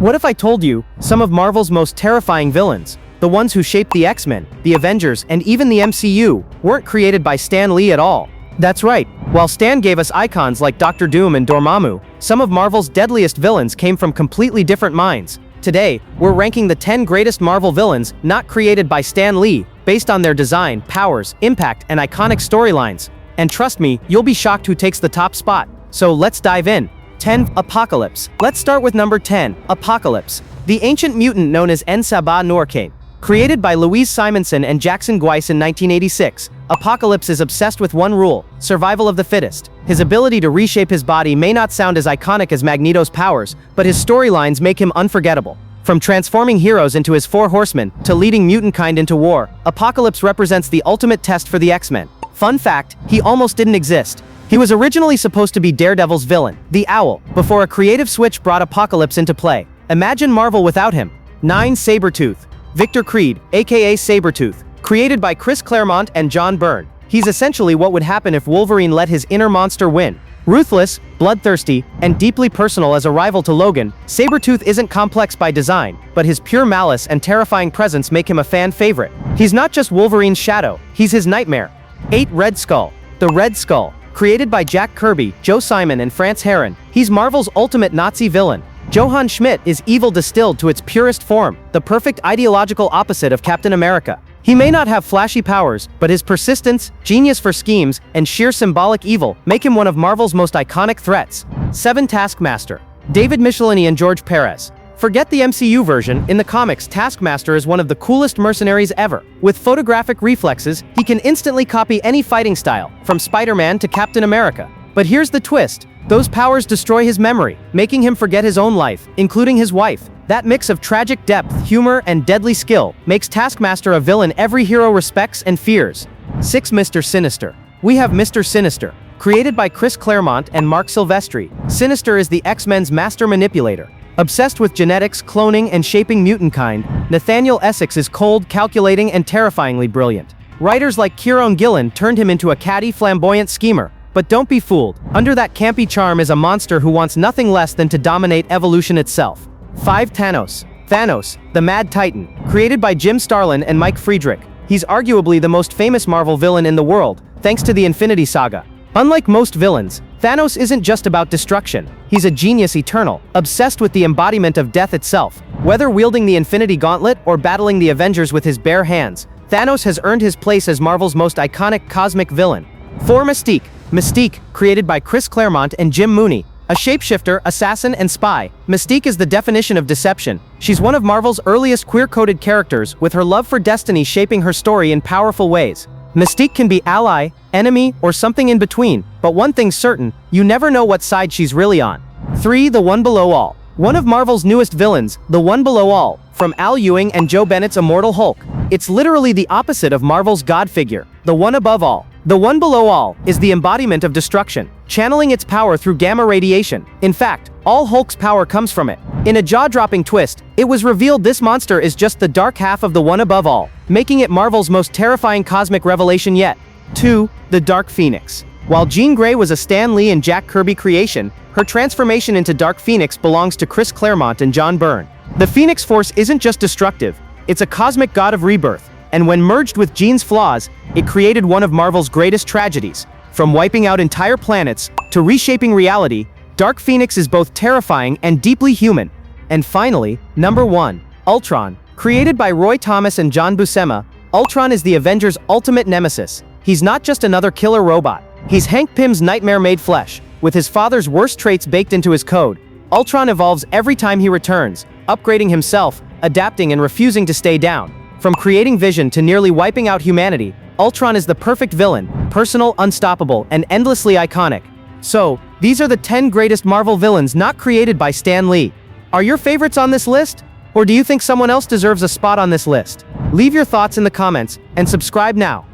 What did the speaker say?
What if I told you some of Marvel's most terrifying villains, the ones who shaped the X-Men, the Avengers, and even the MCU, weren't created by Stan Lee at all? That's right. While Stan gave us icons like Doctor Doom and Dormammu, some of Marvel's deadliest villains came from completely different minds. Today, we're ranking the 10 greatest Marvel villains not created by Stan Lee, based on their design, powers, impact, and iconic storylines. And trust me, you'll be shocked who takes the top spot. So let's dive in. 10. Apocalypse. Let's start with number 10, Apocalypse, the ancient mutant known as En-Sabah Norqain. Created by Louise Simonson and Jackson Gweiss in 1986, Apocalypse is obsessed with one rule: survival of the fittest. His ability to reshape his body may not sound as iconic as Magneto's powers, but his storylines make him unforgettable. From transforming heroes into his Four Horsemen, to leading mutant kind into war, Apocalypse represents the ultimate test for the X-Men. Fun fact, he almost didn't exist. He was originally supposed to be Daredevil's villain, the Owl, before a creative switch brought Apocalypse into play. Imagine Marvel without him. 9. Sabretooth. Victor Creed, aka Sabretooth, created by Chris Claremont and John Byrne. He's essentially what would happen if Wolverine let his inner monster win. Ruthless, bloodthirsty, and deeply personal as a rival to Logan, Sabretooth isn't complex by design, but his pure malice and terrifying presence make him a fan favorite. He's not just Wolverine's shadow, he's his nightmare. 8. Red Skull. The Red Skull. Created by Jack Kirby, Joe Simon, and France Herron, he's Marvel's ultimate Nazi villain. Johann Schmidt is evil distilled to its purest form, the perfect ideological opposite of Captain America. He may not have flashy powers, but his persistence, genius for schemes, and sheer symbolic evil make him one of Marvel's most iconic threats. 7. Taskmaster. David Michelinie and George Perez. Forget the MCU version, in the comics Taskmaster is one of the coolest mercenaries ever. With photographic reflexes, he can instantly copy any fighting style, from Spider-Man to Captain America. But here's the twist. Those powers destroy his memory, making him forget his own life, including his wife. That mix of tragic depth, humor, and deadly skill makes Taskmaster a villain every hero respects and fears. 6. Mr. Sinister. We have Mr. Sinister. Created by Chris Claremont and Mark Silvestri, Sinister is the X-Men's master manipulator. Obsessed with genetics, cloning, and shaping mutant kind, Nathaniel Essex is cold, calculating, and terrifyingly brilliant. Writers like Kieron Gillen turned him into a catty, flamboyant schemer. But don't be fooled. Under that campy charm is a monster who wants nothing less than to dominate evolution itself. 5. Thanos. Thanos, the Mad Titan. Created by Jim Starlin and Mike Friedrich, he's arguably the most famous Marvel villain in the world, thanks to the Infinity Saga. Unlike most villains, Thanos isn't just about destruction. He's a genius eternal, obsessed with the embodiment of death itself. Whether wielding the Infinity Gauntlet or battling the Avengers with his bare hands, Thanos has earned his place as Marvel's most iconic cosmic villain. 4. Mystique. Mystique, created by Chris Claremont and Jim Mooney. A shapeshifter, assassin, and spy, Mystique is the definition of deception. She's one of Marvel's earliest queer-coded characters, with her love for destiny shaping her story in powerful ways. Mystique can be ally, enemy, or something in between, but one thing's certain, you never know what side she's really on. 3. The One Below All. One of Marvel's newest villains, the One Below All, from Al Ewing and Joe Bennett's Immortal Hulk. It's literally the opposite of Marvel's God figure, the One Above All. The One Below All is the embodiment of destruction, channeling its power through gamma radiation. In fact, all Hulk's power comes from it. In a jaw-dropping twist, it was revealed this monster is just the dark half of the One Above All, making it Marvel's most terrifying cosmic revelation yet. 2. The Dark Phoenix. While Jean Grey was a Stan Lee and Jack Kirby creation, her transformation into Dark Phoenix belongs to Chris Claremont and John Byrne. The Phoenix Force isn't just destructive, it's a cosmic god of rebirth. And when merged with Jean's flaws, it created one of Marvel's greatest tragedies. From wiping out entire planets, to reshaping reality, Dark Phoenix is both terrifying and deeply human. And finally, number 1, Ultron. Created by Roy Thomas and John Buscema, Ultron is the Avengers' ultimate nemesis. He's not just another killer robot. He's Hank Pym's nightmare made flesh. With his father's worst traits baked into his code, Ultron evolves every time he returns, upgrading himself, adapting, and refusing to stay down. From creating vision to nearly wiping out humanity, Ultron is the perfect villain, personal, unstoppable, and endlessly iconic. So, these are the 10 greatest Marvel villains not created by Stan Lee. Are your favorites on this list? Or do you think someone else deserves a spot on this list? Leave your thoughts in the comments, and subscribe now.